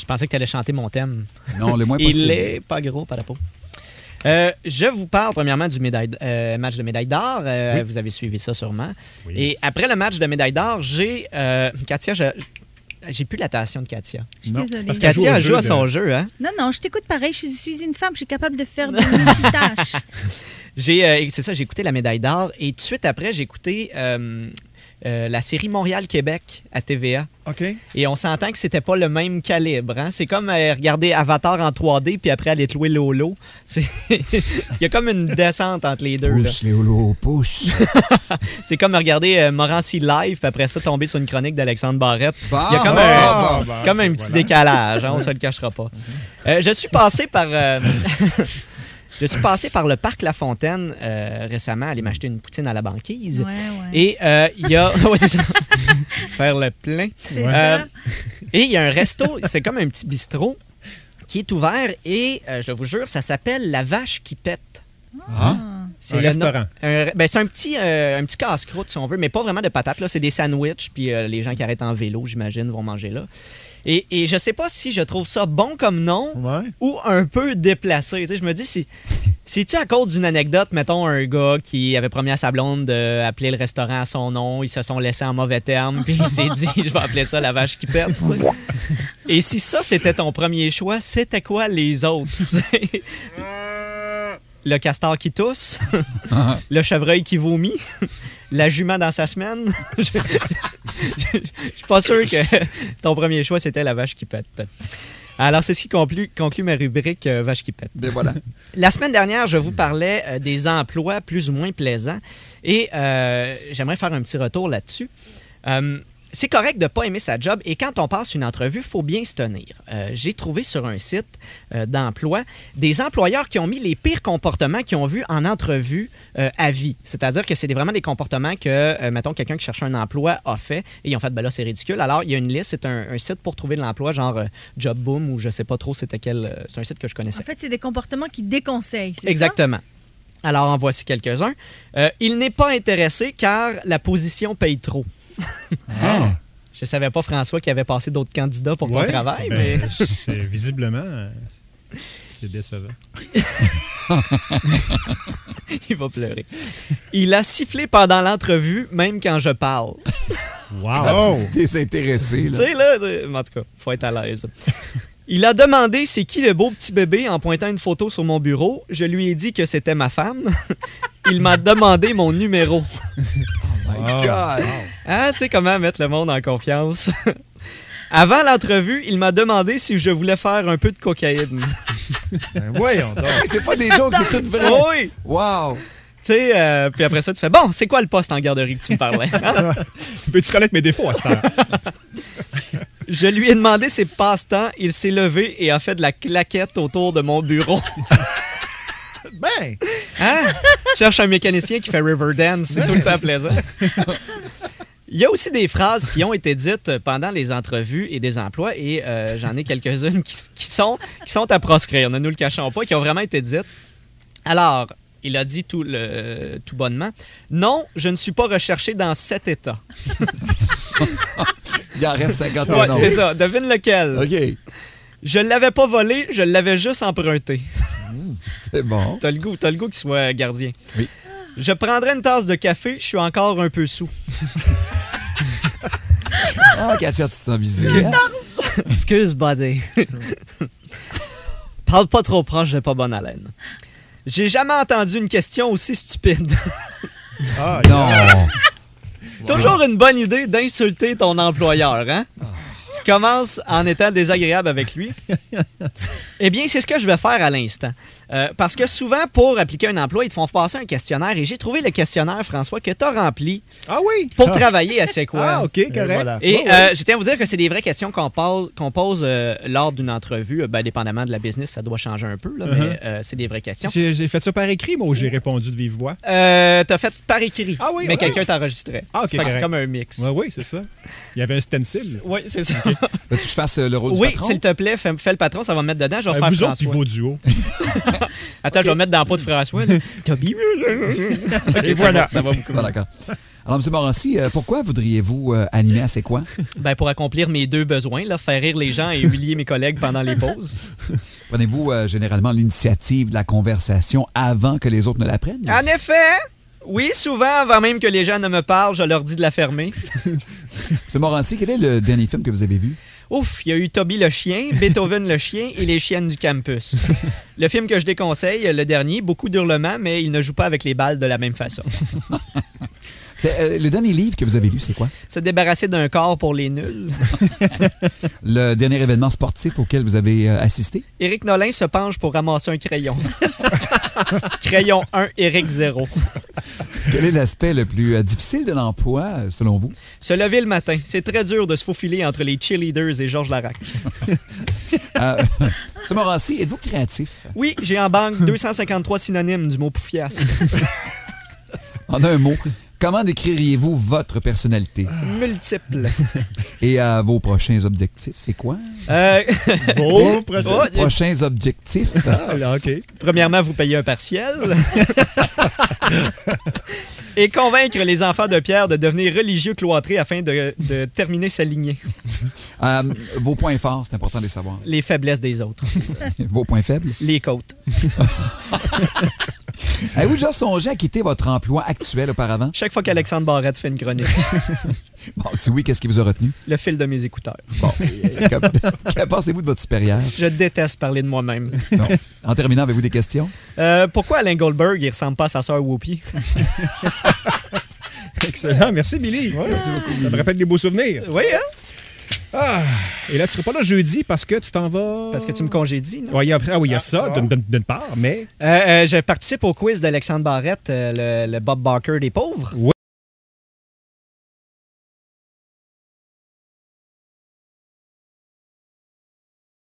Je pensais que tu allais chanter mon thème. Non, le moins possible. Il est pas gros, pas la peau. Je vous parle premièrement du match de médaille d'or. Oui. Vous avez suivi ça sûrement. Oui. Et après le match de médaille d'or, j'ai... Katia, j'ai plus l'attention de Katia. Je suis Non, désolée. parce qu'elle Katia joue à de- son jeu, hein? Non, je t'écoute pareil. Je suis une femme. Je suis capable de faire des multitâches. C'est ça, j'ai écouté la médaille d'or. Et tout de suite après, j'ai écouté la série Montréal-Québec à TVA. OK. Et on s'entend que c'était pas le même calibre. Hein? C'est comme regarder Avatar en 3D puis après aller te louer Lolo. Il y a comme une descente entre les deux. Là. Pousse, Léolo, pousse. C'est comme regarder Morancy Live puis après ça tomber sur une chronique d'Alexandre Barrette. Bon. Il y a comme Ah, un petit décalage, hein, on se le cachera pas. Je suis passé par... Je suis passé par le parc La Fontaine récemment, aller m'acheter une poutine à la banquise. Ouais. Et il y a... ouais, c'est ça. Faire le plein. C'est ça. Et il y a un resto, c'est comme un petit bistrot qui est ouvert et, je vous jure, ça s'appelle La Vache qui pète. Ah. C'est Un le restaurant. c'est un petit casse-croûte, si on veut, mais pas vraiment de patates. Là. C'est des sandwichs, puis les gens qui arrêtent en vélo, j'imagine, vont manger là. Et je sais pas si je trouve ça bon comme nom Ouais. ou un peu déplacé. Tu sais, je me dis, c'est-tu à cause d'une anecdote, mettons, un gars qui avait promis à sa blonde d'appeler le restaurant à son nom, ils se sont laissés en mauvais termes, puis il s'est dit, je vais appeler ça La Vache qui pète. Tu sais. Et si ça, c'était ton premier choix, c'était quoi les autres? Tu sais? Le castor qui tousse, le chevreuil qui vomit, la jument dans sa semaine. Je suis pas sûr que ton premier choix, c'était La Vache qui pète. Alors, c'est ce qui conclut ma rubrique Vache qui pète. Ben voilà. La semaine dernière, je vous parlais des emplois plus ou moins plaisants et j'aimerais faire un petit retour là-dessus. C'est correct de ne pas aimer sa job et quand on passe une entrevue, il faut bien se tenir. J'ai trouvé sur un site d'emploi des employeurs qui ont mis les pires comportements qu'ils ont vus en entrevue à vie. C'est-à-dire que c'est vraiment des comportements que, mettons, quelqu'un qui cherche un emploi a fait et ils ont fait, ben là, c'est ridicule. Alors, il y a une liste, c'est un site pour trouver de l'emploi, genre Job Boom ou je sais pas trop c'était quel... c'est un site que je connaissais. En fait, c'est des comportements qui déconseillent. C'est Exactement. Alors, en voici quelques-uns. Il n'est pas intéressé car la position paye trop. Ah. Je savais pas, François, qu'il avait passé d'autres candidats pour ton Ouais, travail, ben, mais... c'est visiblement, c'est décevant. Il va pleurer. Il a sifflé pendant l'entrevue, même quand je parle. Wow! Tu t'es désintéressé, Tu là. sais, là, en tout cas, faut être à l'aise. Il a demandé c'est qui le beau petit bébé en pointant une photo sur mon bureau. Je lui ai dit que c'était ma femme. Il m'a demandé mon numéro. My God. Hein, tu sais comment mettre le monde en confiance. Avant l'entrevue, il m'a demandé si je voulais faire un peu de cocaïne. Ben, voyons donc. Hey, c'est pas des jokes, c'est tout vrai. Oui! Wow. Tu sais, puis après ça, tu fais bon, c'est quoi le poste en garderie que tu me parlais? Hein? Veux-tu connaître mes défauts à cette heure? Je lui ai demandé ses passe-temps. Il s'est levé et a fait de la claquette autour de mon bureau. Ben! Hein? Cherche un mécanicien qui fait Riverdance, c'est tout le temps plaisant. Il y a aussi des phrases qui ont été dites pendant les entrevues et des emplois, et j'en ai quelques-unes qui sont à proscrire, ne nous le cachons pas, qui ont vraiment été dites. Alors, il a dit tout bonnement, « Non, je ne suis pas recherché dans cet état. » Il en reste 50 Ouais, ans. c'est ça. Devine lequel. OK. Je l'avais pas volé, je l'avais juste emprunté. C'est bon. T'as le goût qu'il soit gardien. Oui. Je prendrais une tasse de café, je suis encore un peu sous. Ah, Katia, tu te sens visée. Hein? Excuse, buddy. Parle pas trop proche, j'ai pas bonne haleine. J'ai jamais entendu une question aussi stupide. Ah, Non. Toujours une bonne idée d'insulter ton employeur, hein? Tu commences en étant désagréable avec lui. Eh bien, c'est ce que je vais faire à l'instant. Parce que souvent, pour appliquer un emploi, ils te font passer un questionnaire. Et j'ai trouvé le questionnaire, François, que tu as rempli Ah oui! pour travailler à C'est quoi. Ah, OK, correct. voilà. Et Ouais, ouais. je tiens à vous dire que c'est des vraies questions qu'on pose lors d'une entrevue. Ben, dépendamment de la business, ça doit changer un peu, là, mais c'est des vraies questions. J'ai fait ça par écrit, moi, ou j'ai répondu de vive voix? T'as fait par écrit, Ah oui, mais ouais. quelqu'un t'enregistrait. Ah, OK, Fait que c'est correct. comme un mix. Oui, c'est ça. Il y avait un stencil. Oui, c'est ça. Veux-tu que je fasse le rôle du Oui, patron? s'il te plaît, fais le patron, ça va me mettre dedans. Je vais faire Vous autres, puis François. vos duos. Attends, je vais mettre dans la peau de François. là. Toby. OK, voilà. Ça va beaucoup. Ah, d'accord. Alors, M. Morancy, pourquoi voudriez-vous animer à C'est quoi? Ben, pour accomplir mes deux besoins, là, faire rire les gens et humilier mes collègues pendant les pauses. Prenez-vous généralement l'initiative de la conversation avant que les autres ne la prennent? En effet, oui, souvent, avant même que les gens ne me parlent, je leur dis de la fermer. M. Morancy, quel est le dernier film que vous avez vu? Ouf, il y a eu Toby le chien, Beethoven le chien et les chiennes du campus. Le film que je déconseille, le dernier, beaucoup d'hurlements, mais il ne joue pas avec les balles de la même façon. Le dernier livre que vous avez lu, c'est quoi? Se débarrasser d'un corps pour les nuls. Le dernier événement sportif auquel vous avez assisté? Éric Nolin se penche pour ramasser un crayon. Crayon 1, Éric 0. Quel est l'aspect le plus difficile de l'emploi, selon vous? Se lever le matin. C'est très dur de se faufiler entre les cheerleaders et Georges Larac. M. Morancy, êtes-vous créatif? Oui, j'ai en banque 253 synonymes du mot poufiasse. En un mot, comment décririez-vous votre personnalité? Multiple. Et vos prochains objectifs, c'est quoi? Bon, prochain. Oh, Prochains objectifs? Ah, là, OK. premièrement, vous payez un partiel. Et convaincre les enfants de Pierre de devenir religieux cloîtrés afin de terminer sa lignée. Vos points forts, c'est important de les savoir. Les faiblesses des autres. Vos points faibles? Les côtes. Avez-vous déjà songé à quitter votre emploi actuel auparavant? Chaque fois qu'Alexandre Barrette fait une chronique, Bon, si oui, qu'est-ce qui vous a retenu? le fil de mes écouteurs. Bon, que pensez-vous de votre supérieur? Je déteste parler de moi-même. Non. En terminant, avez-vous des questions? Pourquoi Alain Goldberg, il ressemble pas à sa sœur Whoopi? Excellent. Merci, Billy. Ouais, merci beaucoup. Ça me rappelle des beaux souvenirs. Oui, hein? Ah, et là, tu seras pas là jeudi parce que tu t'en vas... Parce que tu me congédies, non? Ouais, il y a ça, d'une part, mais... Je participe au quiz d'Alexandre Barrette, le Bob Barker des pauvres.